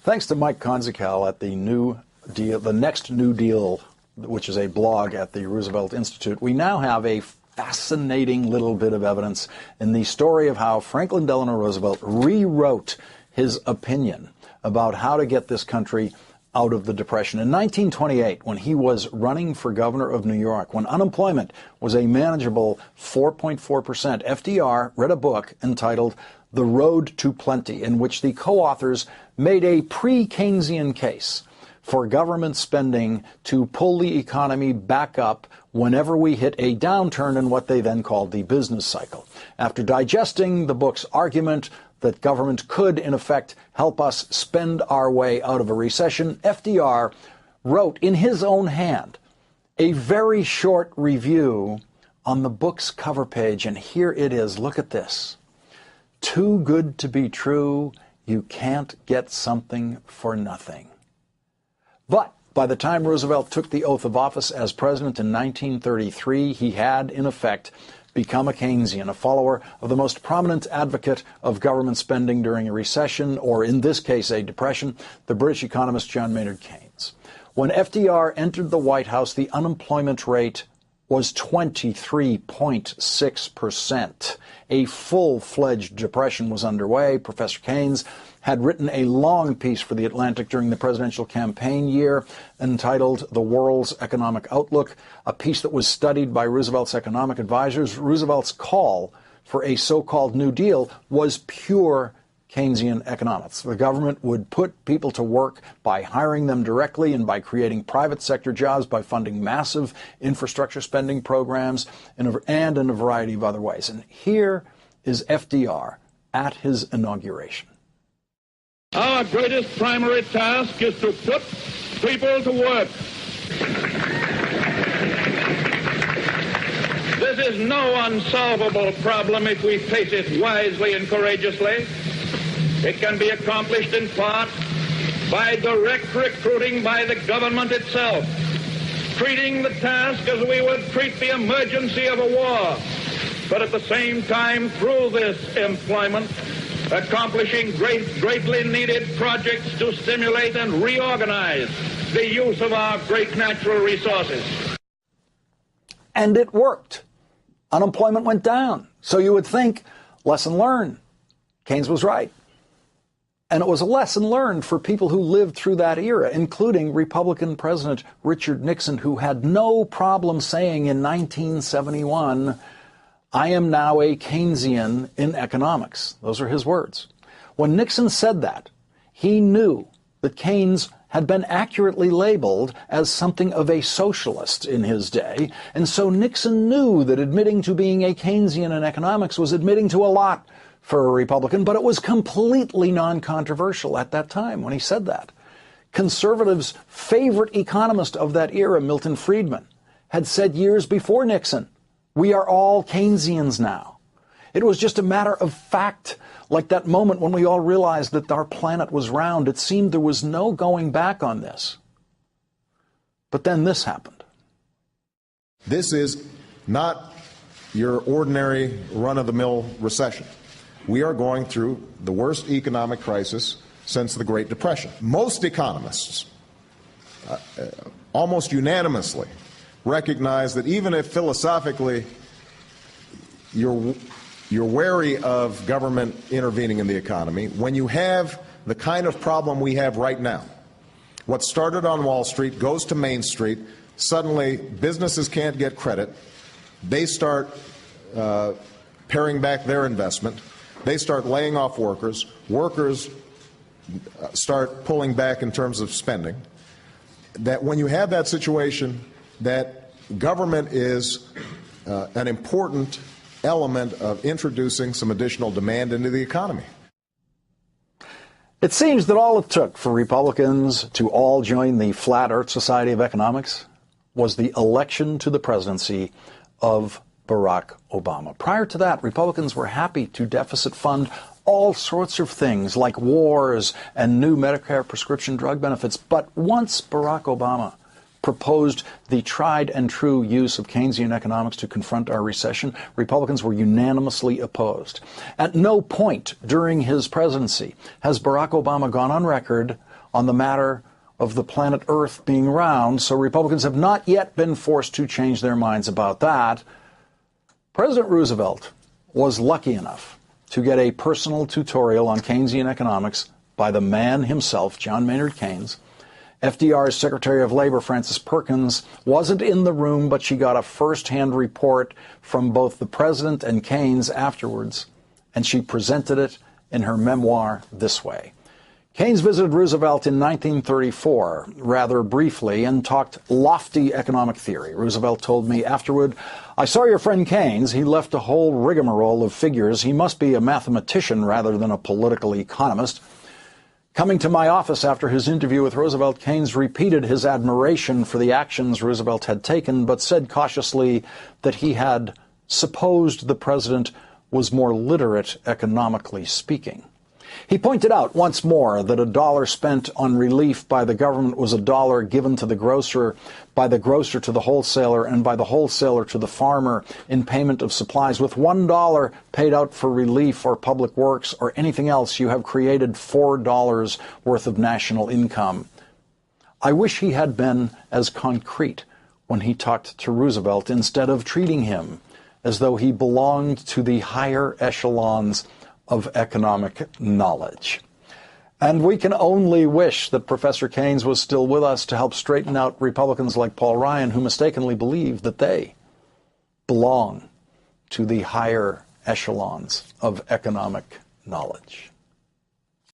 Thanks to Mike Konzical at the Next New Deal, which is a blog at the Roosevelt Institute, we now have a fascinating little bit of evidence in the story of how Franklin Delano Roosevelt rewrote his opinion about how to get this country out of the Depression. In 1928, when he was running for governor of New York, when unemployment was a manageable 4.4%, FDR read a book entitled The Road to Plenty, in which the co-authors made a pre-Keynesian case for government spending to pull the economy back up whenever we hit a downturn in what they then called the business cycle. After digesting the book's argument that government could, in effect, help us spend our way out of a recession, FDR wrote in his own hand a very short review on the book's cover page, and here it is. Look at this. Too good to be true, you can't get something for nothing. But by the time Roosevelt took the oath of office as president in 1933, he had, in effect, become a Keynesian, a follower of the most prominent advocate of government spending during a recession, or in this case, a depression, the British economist John Maynard Keynes. When FDR entered the White House, the unemployment rate was 23.6%. A full-fledged depression was underway. Professor Keynes had written a long piece for The Atlantic during the presidential campaign year entitled The World's Economic Outlook, a piece that was studied by Roosevelt's economic advisors. Roosevelt's call for a so-called New Deal was pure Keynesian economics. The government would put people to work by hiring them directly and by creating private sector jobs, by funding massive infrastructure spending programs, and in a variety of other ways. And here is FDR at his inauguration. Our greatest primary task is to put people to work. This is no unsolvable problem if we face it wisely and courageously. It can be accomplished in part by direct recruiting by the government itself, treating the task as we would treat the emergency of a war, but at the same time, through this employment, accomplishing greatly needed projects to stimulate and reorganize the use of our great natural resources. And it worked. Unemployment went down. So you would think, lesson learned. Keynes was right. And it was a lesson learned for people who lived through that era, including Republican President Richard Nixon, who had no problem saying in 1971, I am now a Keynesian in economics. Those are his words. When Nixon said that, he knew that Keynes had been accurately labeled as something of a socialist in his day, and so Nixon knew that admitting to being a Keynesian in economics was admitting to a lot for a Republican, but it was completely non-controversial at that time when he said that. Conservatives' favorite economist of that era, Milton Friedman, had said years before Nixon, we are all Keynesians now. It was just a matter of fact, like that moment when we all realized that our planet was round. It seemed there was no going back on this. But then this happened. This is not your ordinary run-of-the-mill recession. We are going through the worst economic crisis since the Great Depression. Most economists, almost unanimously, recognize that even if philosophically you're wary of government intervening in the economy, when you have the kind of problem we have right now, what started on Wall Street goes to Main Street, suddenly businesses can't get credit, they start paring back their investment, they start laying off workers, workers start pulling back in terms of spending, that when you have that situation, that government is an important element of introducing some additional demand into the economy. It seems that all it took for Republicans to all join the Flat Earth Society of Economics was the election to the presidency of Barack Obama. Prior to that, Republicans were happy to deficit fund all sorts of things like wars and new Medicare prescription drug benefits. But once Barack Obama proposed the tried and true use of Keynesian economics to confront our recession, Republicans were unanimously opposed. At no point during his presidency has Barack Obama gone on record on the matter of the planet Earth being round, so Republicans have not yet been forced to change their minds about that. President Roosevelt was lucky enough to get a personal tutorial on Keynesian economics by the man himself, John Maynard Keynes. FDR's Secretary of Labor, Francis Perkins, wasn't in the room, but she got a first-hand report from both the president and Keynes afterwards, and she presented it in her memoir this way. Keynes visited Roosevelt in 1934, rather briefly, and talked lofty economic theory. Roosevelt told me afterward, "I saw your friend Keynes. He left a whole rigmarole of figures. He must be a mathematician rather than a political economist." Coming to my office after his interview with Roosevelt, Keynes repeated his admiration for the actions Roosevelt had taken, but said cautiously that he had supposed the president was more literate economically speaking. He pointed out once more that a dollar spent on relief by the government was a dollar given to the grocer, by the grocer to the wholesaler, and by the wholesaler to the farmer in payment of supplies. With $1 paid out for relief or public works or anything else, you have created $4 worth of national income. I wish he had been as concrete when he talked to Roosevelt, instead of treating him as though he belonged to the higher echelons of economic knowledge. And we can only wish that Professor Keynes was still with us to help straighten out Republicans like Paul Ryan, who mistakenly believe that they belong to the higher echelons of economic knowledge.